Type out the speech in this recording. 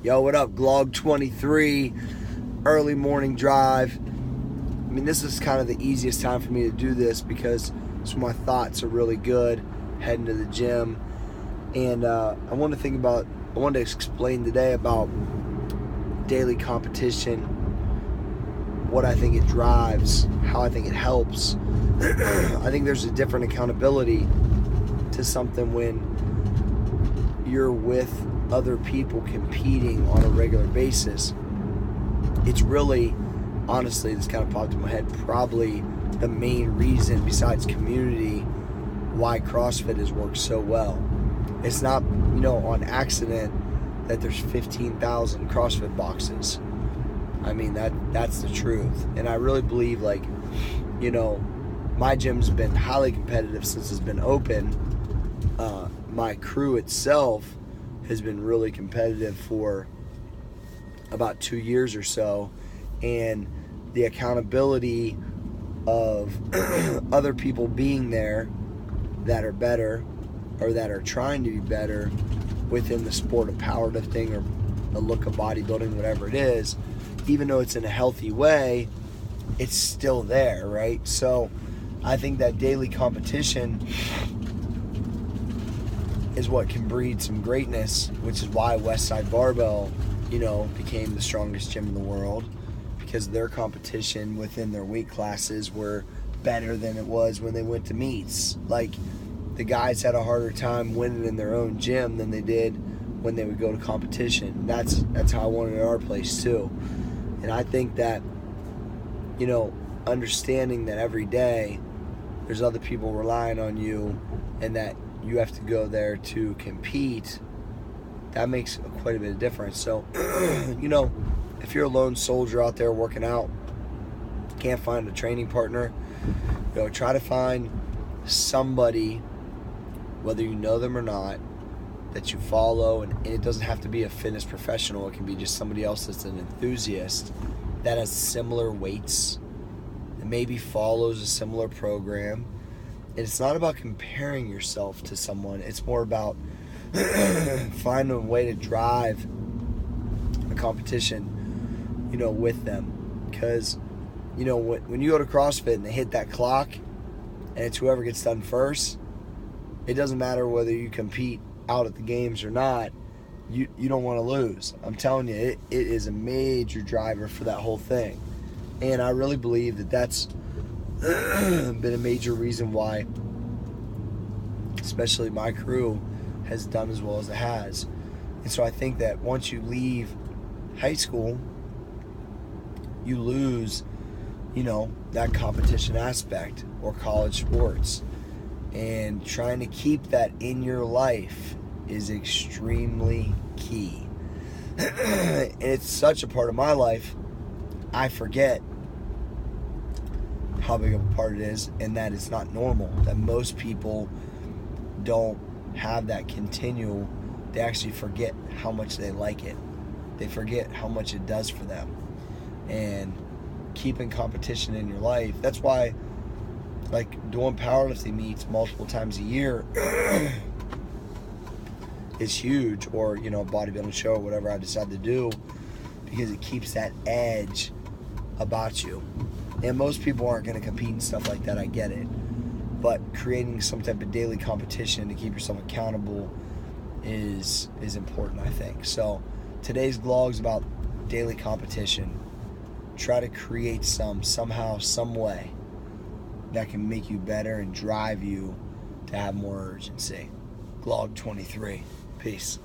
Yo, what up, GLOG 23, early morning drive. I mean, this is kind of the easiest time for me to do this because it's when my thoughts are really good, heading to the gym. And I wanted to explain today about daily competition, what I think it drives, how I think it helps. I think there's a different accountability to something when you're with other people competing on a regular basis. It's really, honestly, this kind of popped in my head, probably the main reason besides community why CrossFit has worked so well. It's not, on accident that there's 15,000 CrossFit boxes. I mean, that's the truth. And I really believe, my gym's been highly competitive since it's been open. My crew itself has been really competitive for about 2 years or so, and the accountability of other people being there that are better or that are trying to be better within the sport of powerlifting or the look of bodybuilding, whatever it is, even though it's in a healthy way, it's still there, right? So I think that daily competition is what can breed some greatness, which is why Westside Barbell, became the strongest gym in the world, because their competition within their weight classes were better than it was when they went to meets. Like, the guys had a harder time winning in their own gym than they did when they would go to competition. That's how I wanted our place too. And I think that, understanding that every day there's other people relying on you and that you have to go there to compete, that makes quite a bit of difference. So, if you're a lone soldier out there working out, can't find a training partner, try to find somebody, whether you know them or not, that you follow, and it doesn't have to be a fitness professional. It can be just somebody else that's an enthusiast that has similar weights and maybe follows a similar program. And it's not about comparing yourself to someone. It's more about finding a way to drive a competition, with them. Because, when you go to CrossFit and they hit that clock and it's whoever gets done first, it doesn't matter whether you compete out at the games or not. You don't want to lose. I'm telling you, it is a major driver for that whole thing. And I really believe that that's been a major reason why, especially my crew, has done as well as it has. And so I think that once you leave high school, you lose, that competition aspect, or college sports. And trying to keep that in your life is extremely key. And it's such a part of my life, I forget how big of a part it is, and that it's not normal, that most people don't have that continual. They actually forget how much they like it. They forget how much it does for them. And keeping competition in your life, that's why doing powerlifting meets multiple times a year is huge, or bodybuilding show, or whatever I decide to do, because it keeps that edge about you. And most people aren't going to compete and stuff like that, I get it. But creating some type of daily competition to keep yourself accountable is important, I think. So today's vlog is about daily competition. Try to create somehow, some way that can make you better and drive you to have more urgency. GLOG 23. Peace.